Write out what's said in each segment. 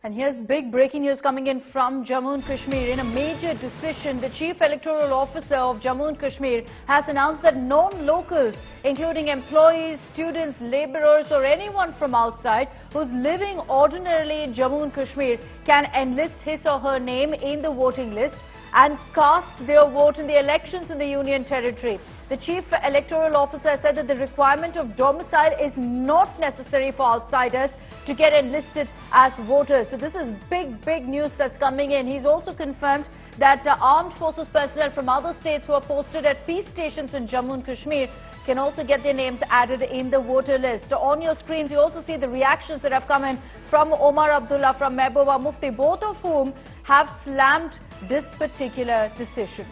And here's big breaking news coming in from Jammu and Kashmir. In a major decision, the Chief Electoral Officer of Jammu and Kashmir has announced that non-locals, including employees, students, labourers or anyone from outside who's living ordinarily in Jammu and Kashmir can enlist his or her name in the voting list and cast their vote in the elections in the Union Territory. The Chief Electoral Officer said that the requirement of domicile is not necessary for outsiders to get enlisted as voters. So this is big news that's coming in. He's also confirmed that armed forces personnel from other states who are posted at peace stations in Jammu and Kashmir can also get their names added in the voter list. On your screens, you also see the reactions that have come in from Omar, Abdullah, from Mehbooba, Mufti, both of whom have slammed this particular decision.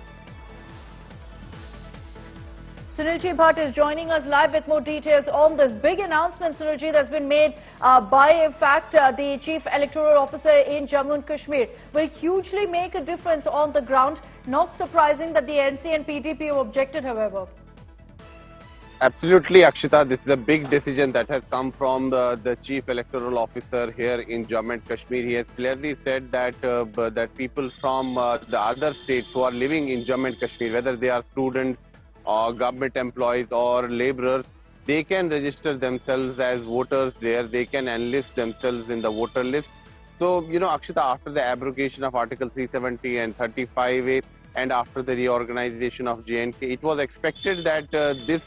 Sunilji Bhatt is joining us live with more details on this big announcement, Sunilji, that's been made by, in fact, the Chief Electoral Officer in Jammu and Kashmir. Will hugely make a difference on the ground. Not surprising that the NC and PDP have objected, however. Absolutely, Akshita. This is a big decision that has come from the Chief Electoral Officer here in Jammu and Kashmir. He has clearly said that that people from the other states who are living in Jammu and Kashmir, whether they are students or government employees or laborers, they can register themselves as voters there. They can enlist themselves in the voter list. So, you know, Akshita, after the abrogation of Article 370 and 35A and after the reorganization of J&K, it was expected that this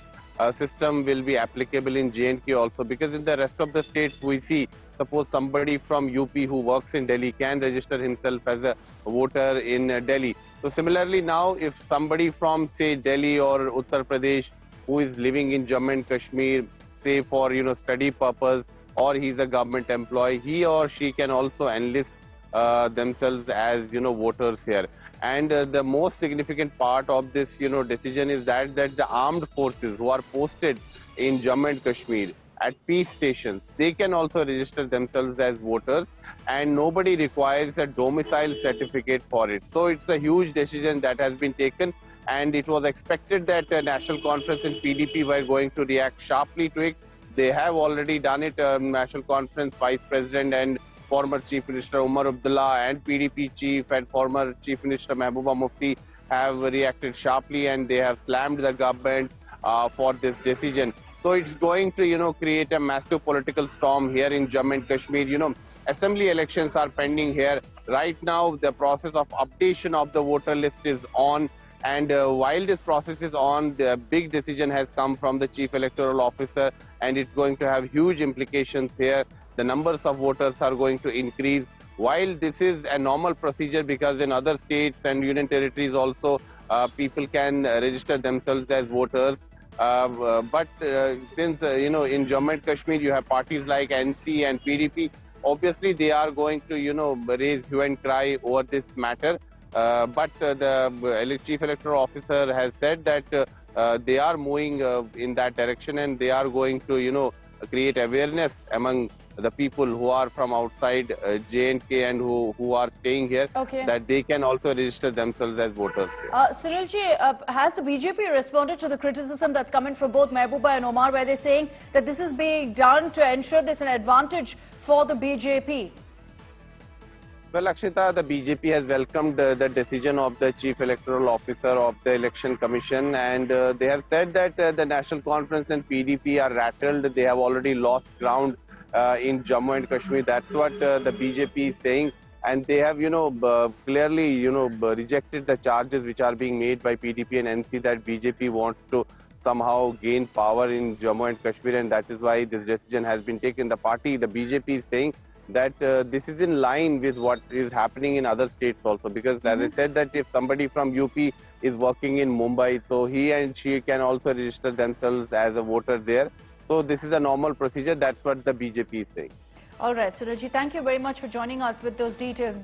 system will be applicable in J&K also, because in the rest of the states we see, suppose somebody from UP who works in Delhi can register himself as a voter in Delhi. So similarly now, if somebody from say Delhi or Uttar Pradesh who is living in Jammu and Kashmir, say for study purpose, or he's a government employee, he or she can also enlist themselves as voters here. And the most significant part of this decision is that the armed forces who are posted in Jammu and Kashmir at peace stations, they can also register themselves as voters, and nobody requires a domicile certificate for it. So it's a huge decision that has been taken, and it was expected that National Conference and PDP were going to react sharply to it. They have already done it. National Conference Vice President and former Chief Minister Omar Abdullah and PDP Chief and former Chief Minister Mehbooba Mufti have reacted sharply, and they have slammed the government for this decision. So it's going to, create a massive political storm here in Jammu and Kashmir. Assembly elections are pending here. Right now, the process of updation of the voter list is on. And while this process is on, the big decision has come from the Chief Electoral Officer, and it's going to have huge implications here. The numbers of voters are going to increase. While this is a normal procedure, because in other states and union territories also, people can register themselves as voters. But since, in Jammu and Kashmir, you have parties like NC and PDP, obviously they are going to, raise hue and cry over this matter. But the Chief Electoral Officer has said that they are moving in that direction, and they are going to, create awareness among the people who are from outside J&K and who are staying here, that they can also register themselves as voters. Sunilji, has the BJP responded to the criticism that's coming from both Mehbooba and Omar, where they're saying that this is being done to ensure there's an advantage for the BJP? Well, Akshita, the BJP has welcomed the decision of the Chief Electoral Officer of the Election Commission, and they have said that the National Conference and PDP are rattled. They have already lost ground in Jammu and Kashmir. That's what the BJP is saying, and they have clearly rejected the charges which are being made by PDP and NC that BJP wants to somehow gain power in Jammu and Kashmir, and that is why this decision has been taken. The party, the BJP, is saying that this is in line with what is happening in other states also, because as I said, that if somebody from UP is working in Mumbai, so he and she can also register themselves as a voter there. So this is a normal procedure. That's what the BJP is saying. All right, Sunilji, thank you very much for joining us with those details.